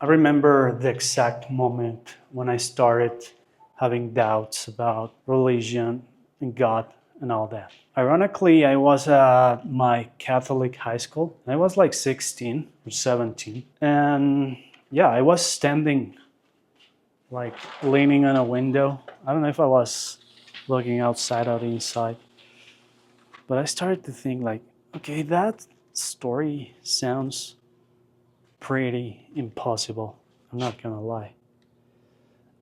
I remember the exact moment when I started having doubts about religion and God and all that. Ironically, I was at my Catholic high school. I was like 16 or 17. And yeah, I was standing, like leaning on a window. I don't know if I was looking outside or inside, but I started to think, like, okay, that story sounds pretty impossible. I'm not gonna lie.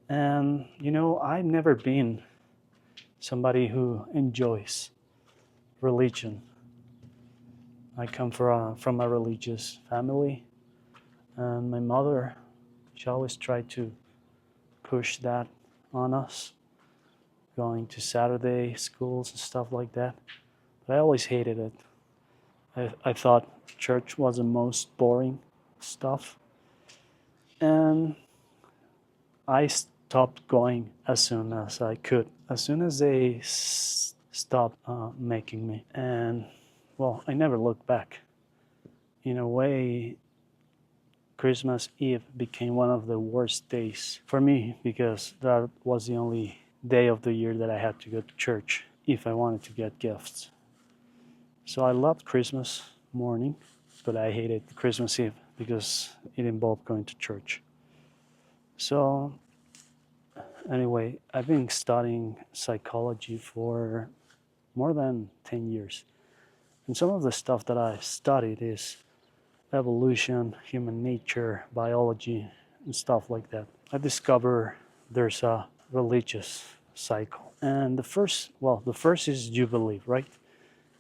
And I've never been somebody who enjoys religion. I come from a religious family, and my mother, she always tried to push that on us, going to Saturday schools and stuff like that. But I always hated it. I thought church was the most boring stuff. And I stopped going as soon as I could, as soon as they stopped making me. And well, I never looked back. In a way, Christmas Eve became one of the worst days for me because that was the only day of the year that I had to go to church if I wanted to get gifts. So I loved Christmas morning, but I hated Christmas Eve because it involved going to church. So anyway, I've been studying psychology for more than 10 years. And some of the stuff that I studied is evolution, human nature, biology, and stuff like that. I discover there's a religious cycle. And the first is you believe, right?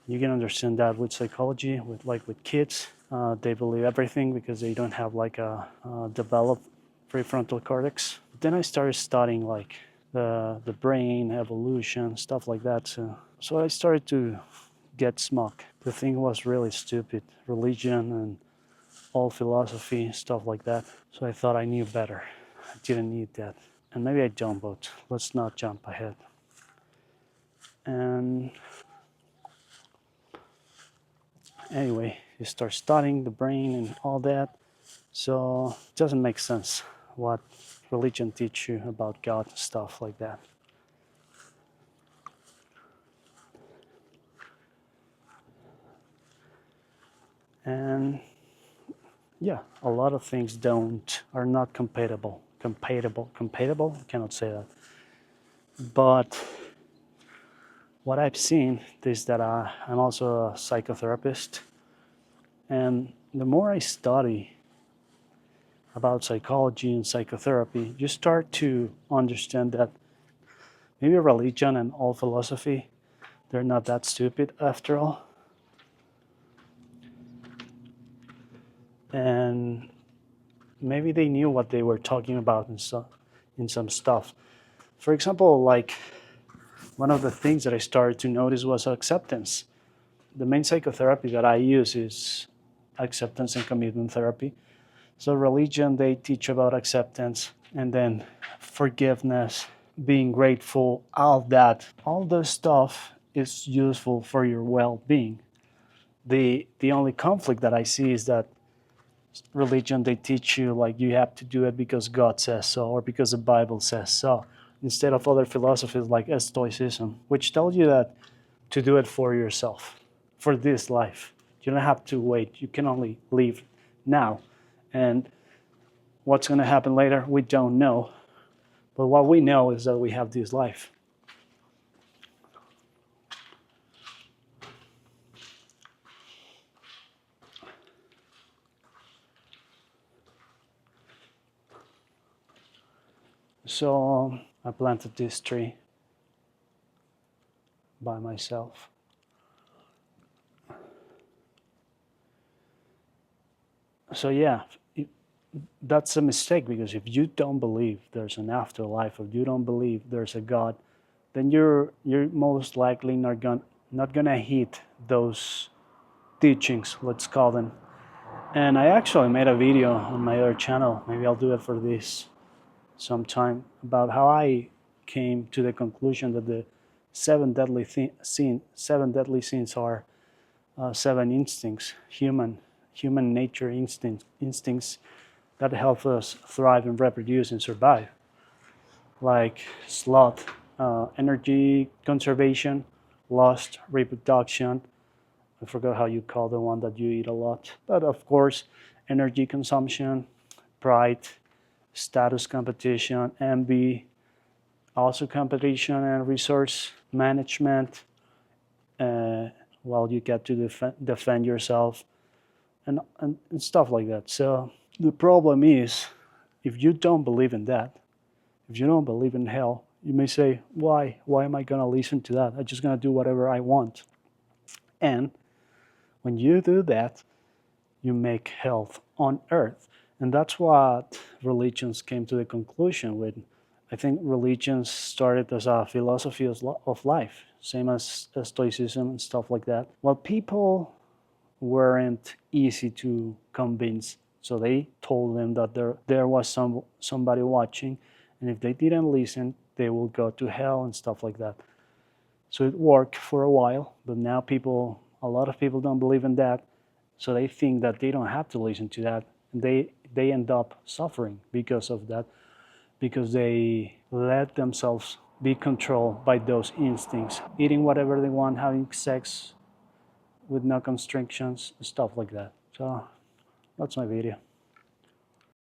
You can understand that with psychology, with kids. They believe everything because they don't have like a developed prefrontal cortex. Then I started studying like the brain, evolution, stuff like that. So I started to get smug. The thing was really stupid, religion and all philosophy, stuff like that. So I thought I knew better. I didn't need that. And maybe I don't, but let's not jump ahead. And anyway, you start studying the brain and all that. So it doesn't make sense what religion teach you about God and stuff like that. And yeah, a lot of things are not compatible. Compatible? I cannot say that. But what I've seen is that I'm also a psychotherapist, and the more I study about psychology and psychotherapy, you start to understand that maybe religion and all philosophy, they're not that stupid after all. And maybe they knew what they were talking about in some stuff. For example, like one of the things that I started to notice was acceptance. The main psychotherapy that I use is acceptance and commitment therapy. So religion, they teach about acceptance and then forgiveness, being grateful, all that. All this stuff is useful for your well-being. The only conflict that I see is that religion, they teach you like you have to do it because God says so or because the Bible says so, instead of other philosophies like Stoicism, which tell you that to do it for yourself, for this life. You don't have to wait. You can only live now. And what's going to happen later, we don't know. But what we know is that we have this life. So I planted this tree by myself. So yeah, that's a mistake, because if you don't believe there's an afterlife, or you don't believe there's a God, then you're most likely not gonna hit those teachings, let's call them. And I actually made a video on my other channel. Maybe I'll do it for this sometime, about how I came to the conclusion that the seven deadly sins are seven instincts, human nature instincts that help us thrive and reproduce and survive, like sloth, energy conservation, lust, reproduction. I forgot how you call the one that you eat a lot. But of course, energy consumption, pride, status competition, envy, also competition and resource management, uh, while you get to defend yourself and stuff like that. So the problem is, if you don't believe in that, if you don't believe in hell, you may say, why? Why am I going to listen to that? I'm just going to do whatever I want. And when you do that, you make health on earth. And that's what religions came to the conclusion with. I think religions started as a philosophy of life, same as Stoicism and stuff like that. Well, people weren't easy to convince, so they told them that there was somebody watching, and if they didn't listen, they will go to hell and stuff like that. So it worked for a while, but now a lot of people don't believe in that, so they think that they don't have to listen to that, and they end up suffering because of that, because they let themselves be controlled by those instincts, eating whatever they want, having sex with no constrictions, stuff like that. So that's my video.